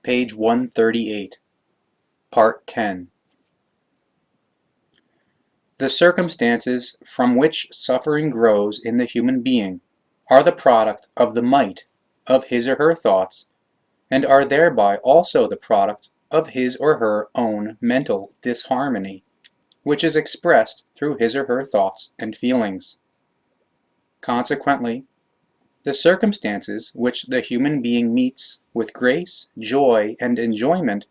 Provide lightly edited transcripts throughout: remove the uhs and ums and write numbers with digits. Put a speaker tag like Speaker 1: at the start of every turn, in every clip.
Speaker 1: Page 138, Part 10. The circumstances from which suffering grows in the human being are the product of the might of his or her thoughts, and are thereby also the product of his or her own mental disharmony, which is expressed through his or her thoughts and feelings. Consequently, the circumstances which the human being meets with grace, joy, and enjoyment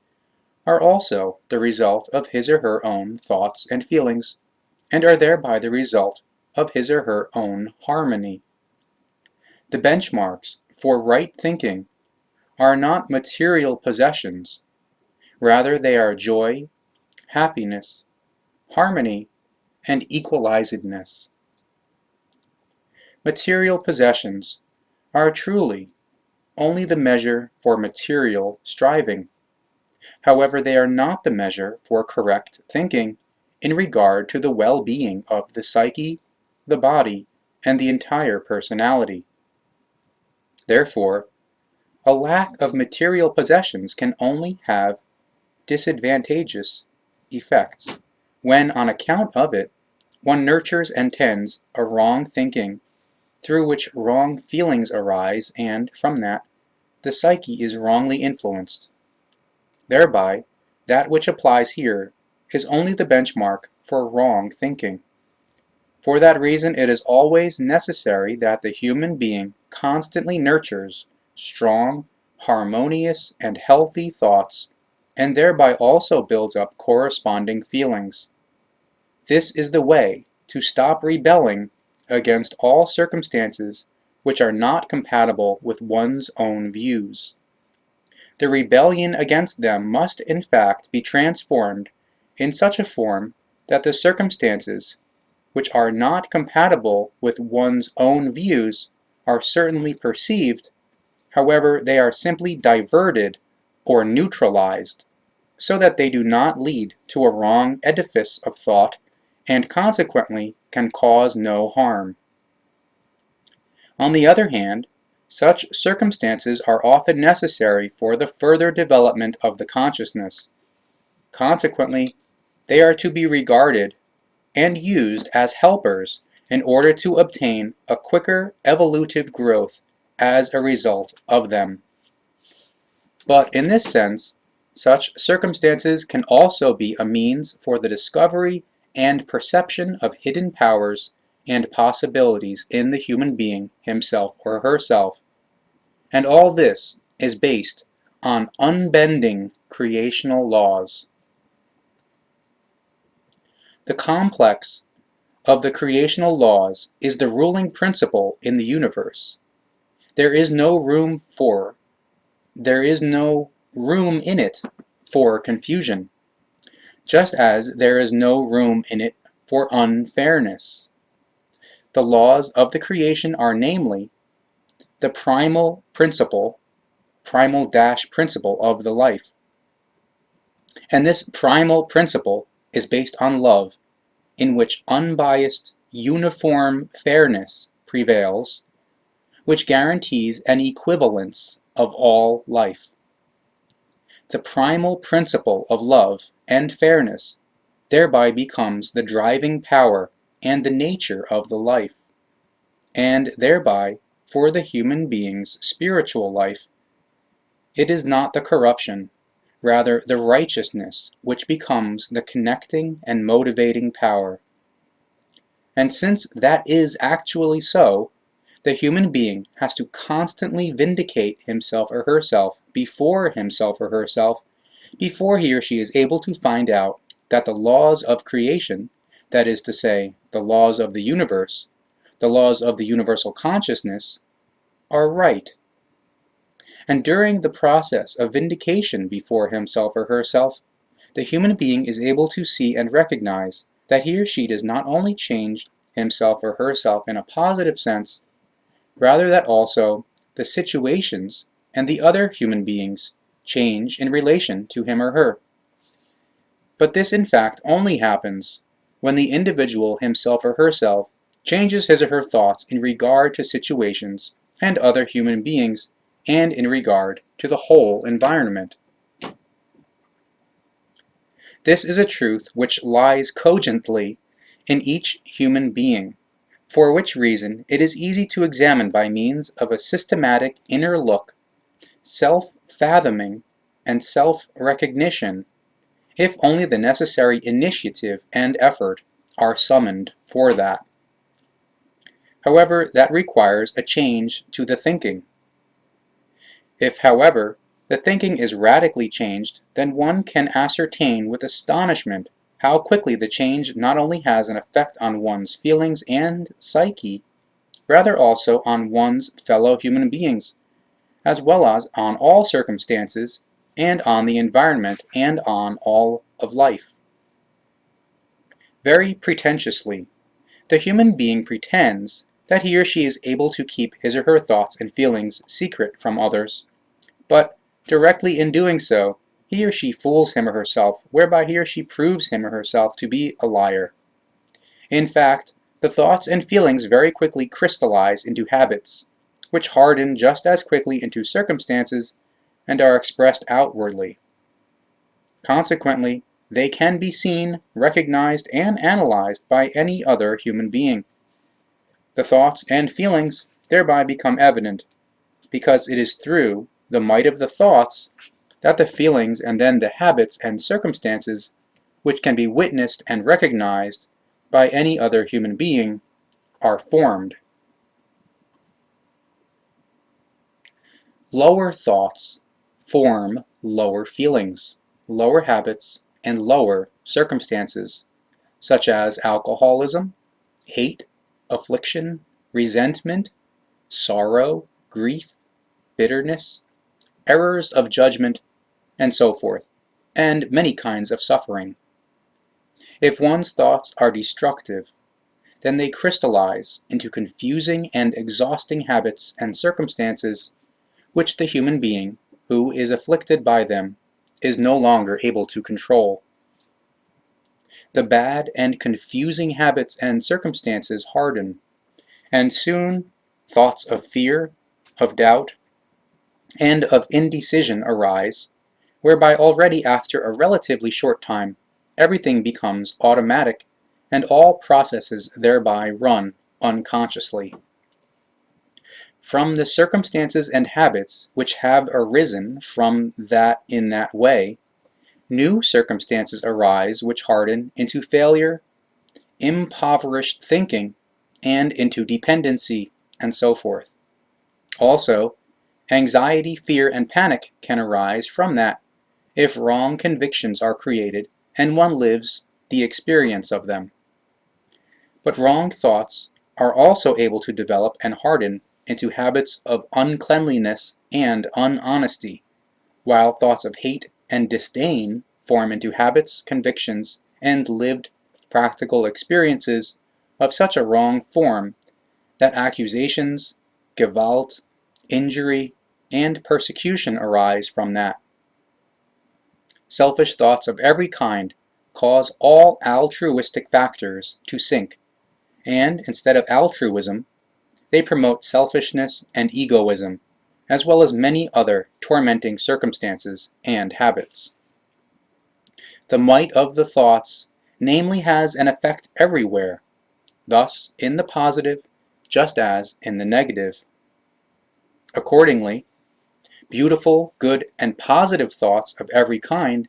Speaker 1: are also the result of his or her own thoughts and feelings, and are thereby the result of his or her own harmony. The benchmarks for right thinking are not material possessions, rather they are joy, happiness, harmony, and equalizedness. Material possessions are truly only the measure for material striving. However, they are not the measure for correct thinking in regard to the well-being of the psyche, the body, and the entire personality. Therefore, a lack of material possessions can only have disadvantageous effects when, on account of it, one nurtures and tends a wrong thinking, through which wrong feelings arise, and, from that, the psyche is wrongly influenced. Thereby, that which applies here is only the benchmark for wrong thinking. For that reason, it is always necessary that the human being constantly nurtures strong, harmonious, and healthy thoughts, and thereby also builds up corresponding feelings. This is the way to stop rebelling against all circumstances which are not compatible with one's own views. The rebellion against them must in fact be transformed in such a form that the circumstances which are not compatible with one's own views are certainly perceived, however they are simply diverted or neutralized, so that they do not lead to a wrong edifice of thought and consequently can cause no harm. On the other hand, such circumstances are often necessary for the further development of the consciousness. Consequently, they are to be regarded and used as helpers in order to obtain a quicker evolutive growth as a result of them. But in this sense, such circumstances can also be a means for the discovery and perception of hidden powers and possibilities in the human being himself or herself. And all this is based on unbending creational laws. The complex of the creational laws is the ruling principle in the universe. There is no room in it for confusion, just as there is no room in it for unfairness. The laws of the creation are namely the primal principle of the life. And this primal principle is based on love, in which unbiased, uniform fairness prevails, which guarantees an equivalence of all life. The primal principle of love and fairness thereby becomes the driving power and the nature of the life, and thereby, for the human being's spiritual life, it is not the corruption, rather the righteousness, which becomes the connecting and motivating power. And since that is actually so, the human being has to constantly vindicate himself or herself before he or she is able to find out that the laws of creation, that is to say, the laws of the universe, the laws of the universal consciousness, are right. And during the process of vindication before himself or herself, the human being is able to see and recognize that he or she does not only change himself or herself in a positive sense, rather that also the situations and the other human beings change in relation to him or her. But this in fact only happens when the individual himself or herself changes his or her thoughts in regard to situations and other human beings and in regard to the whole environment. This is a truth which lies cogently in each human being, for which reason it is easy to examine by means of a systematic inner look, self-fathoming, and self-recognition, if only the necessary initiative and effort are summoned for that. However, that requires a change to the thinking. If, however, the thinking is radically changed, then one can ascertain with astonishment how quickly the change not only has an effect on one's feelings and psyche, rather also on one's fellow human beings, as well as on all circumstances, and on the environment, and on all of life. Very pretentiously, the human being pretends that he or she is able to keep his or her thoughts and feelings secret from others, but directly in doing so, he or she fools him or herself, whereby he or she proves him or herself to be a liar. In fact, the thoughts and feelings very quickly crystallize into habits, which harden just as quickly into circumstances and are expressed outwardly. Consequently, they can be seen, recognized, and analyzed by any other human being. The thoughts and feelings thereby become evident, because it is through the might of the thoughts that the feelings and then the habits and circumstances, which can be witnessed and recognized by any other human being, are formed. Lower thoughts form lower feelings, lower habits, and lower circumstances, such as alcoholism, hate, affliction, resentment, sorrow, grief, bitterness, errors of judgment, and so forth, and many kinds of suffering. If one's thoughts are destructive, then they crystallize into confusing and exhausting habits and circumstances which the human being who is afflicted by them is no longer able to control. The bad and confusing habits and circumstances harden, and soon thoughts of fear, of doubt, and of indecision arise, whereby already after a relatively short time everything becomes automatic, and all processes thereby run unconsciously. From the circumstances and habits which have arisen from that in that way, new circumstances arise which harden into failure, impoverished thinking, and into dependency, and so forth. Also, anxiety, fear, and panic can arise from that, if wrong convictions are created and one lives the experience of them. But wrong thoughts are also able to develop and harden into habits of uncleanliness and unhonesty, while thoughts of hate and disdain form into habits, convictions, and lived practical experiences of such a wrong form that accusations, Gewalt, injury, and persecution arise from that. Selfish thoughts of every kind cause all altruistic factors to sink, and instead of altruism, they promote selfishness and egoism, as well as many other tormenting circumstances and habits. The might of the thoughts namely has an effect everywhere, thus in the positive just as in the negative. Accordingly, beautiful, good, and positive thoughts of every kind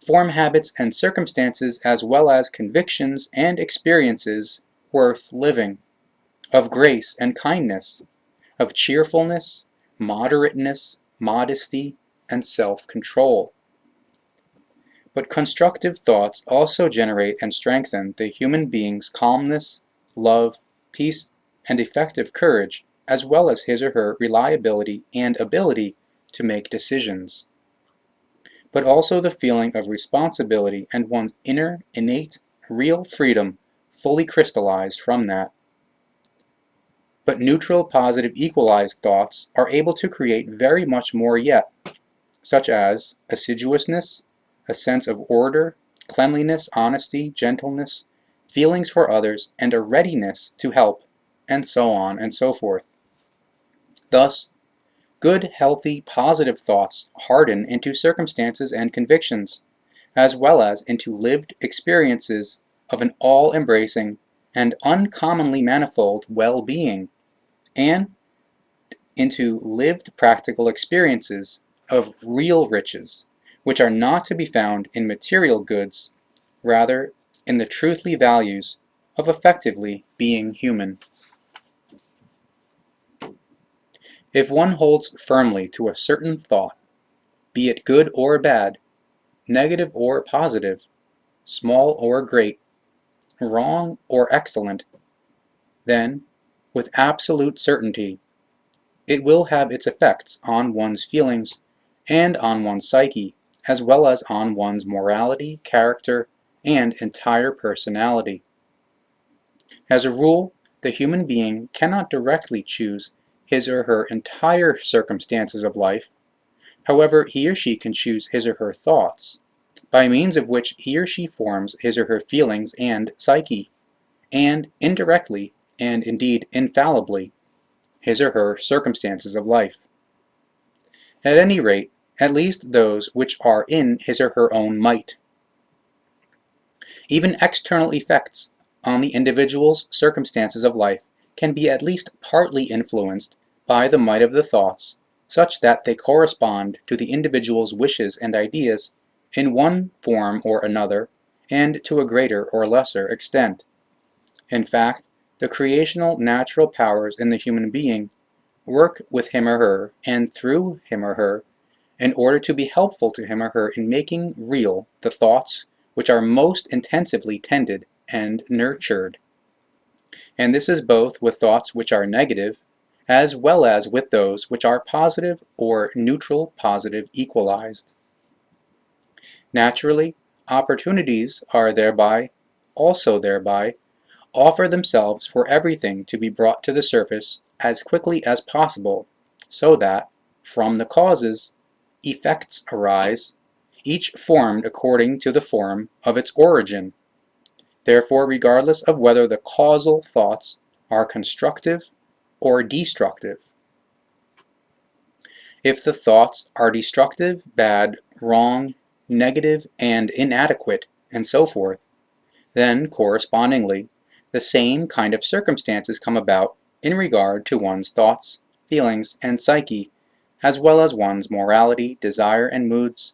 Speaker 1: form habits and circumstances as well as convictions and experiences worth living, of grace and kindness, of cheerfulness, moderateness, modesty, and self-control. But constructive thoughts also generate and strengthen the human being's calmness, love, peace, and effective courage, as well as his or her reliability and ability to make decisions. But also the feeling of responsibility and one's inner, innate, real freedom fully crystallized from that. But neutral, positive, equalized thoughts are able to create very much more yet, such as assiduousness, a sense of order, cleanliness, honesty, gentleness, feelings for others, and a readiness to help, and so on and so forth. Thus, good, healthy, positive thoughts harden into circumstances and convictions, as well as into lived experiences of an all-embracing and uncommonly manifold well-being, and into lived practical experiences of real riches, which are not to be found in material goods, rather in the truthly values of effectively being human. If one holds firmly to a certain thought, be it good or bad, negative or positive, small or great, wrong or excellent, then, with absolute certainty, it will have its effects on one's feelings and on one's psyche, as well as on one's morality, character, and entire personality. As a rule, the human being cannot directly choose his or her entire circumstances of life. However, he or she can choose his or her thoughts, by means of which he or she forms his or her feelings and psyche, and indirectly, and indeed infallibly, his or her circumstances of life. At any rate, at least those which are in his or her own might. Even external effects on the individual's circumstances of life can be at least partly influenced by the might of the thoughts, such that they correspond to the individual's wishes and ideas in one form or another, and to a greater or lesser extent. In fact, the creational natural powers in the human being work with him or her and through him or her in order to be helpful to him or her in making real the thoughts which are most intensively tended and nurtured. And this is both with thoughts which are negative, as well as with those which are positive or neutral positive equalized. Naturally, opportunities are thereby offer themselves for everything to be brought to the surface as quickly as possible, so that, from the causes, effects arise, each formed according to the form of its origin. Therefore, regardless of whether the causal thoughts are constructive or destructive. If the thoughts are destructive, bad, wrong, negative, and inadequate, and so forth, then, correspondingly, the same kind of circumstances come about in regard to one's thoughts, feelings, and psyche, as well as one's morality, desire and moods,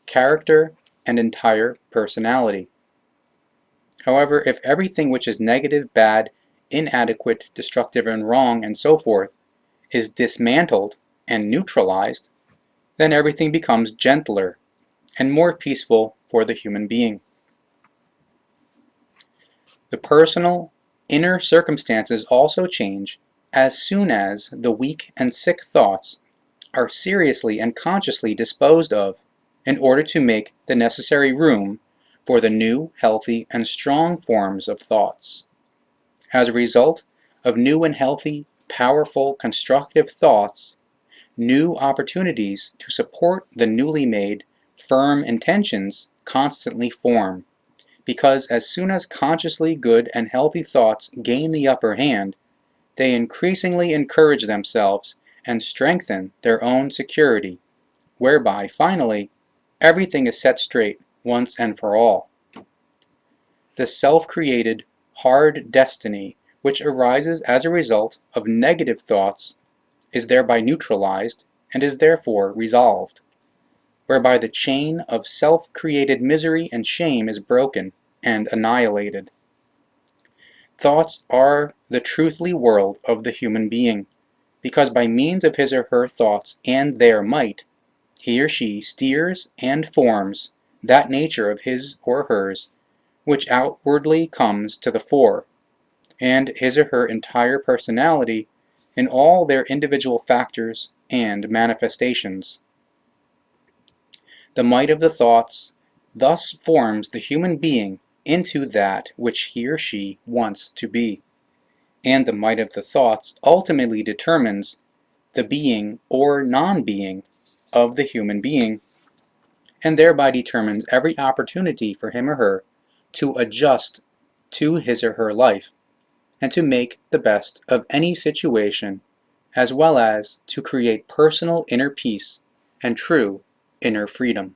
Speaker 1: character, and entire personality. However, if everything which is negative, bad, inadequate, destructive, and wrong, and so forth, is dismantled and neutralized, then everything becomes gentler and more peaceful for the human being. The personal, inner circumstances also change as soon as the weak and sick thoughts are seriously and consciously disposed of in order to make the necessary room for the new, healthy, and strong forms of thoughts. As a result of new and healthy, powerful, constructive thoughts, new opportunities to support the newly made, firm intentions constantly form, because as soon as consciously good and healthy thoughts gain the upper hand, they increasingly encourage themselves and strengthen their own security, whereby, finally, everything is set straight once and for all. The self-created, hard destiny which arises as a result of negative thoughts is thereby neutralized and is therefore resolved, whereby the chain of self-created misery and shame is broken and annihilated. Thoughts are the truthly world of the human being, because by means of his or her thoughts and their might, he or she steers and forms that nature of his or hers which outwardly comes to the fore, and his or her entire personality in all their individual factors and manifestations. The might of the thoughts thus forms the human being into that which he or she wants to be, and the might of the thoughts ultimately determines the being or non-being of the human being, and thereby determines every opportunity for him or her to adjust to his or her life, and to make the best of any situation, as well as to create personal inner peace and true inner freedom.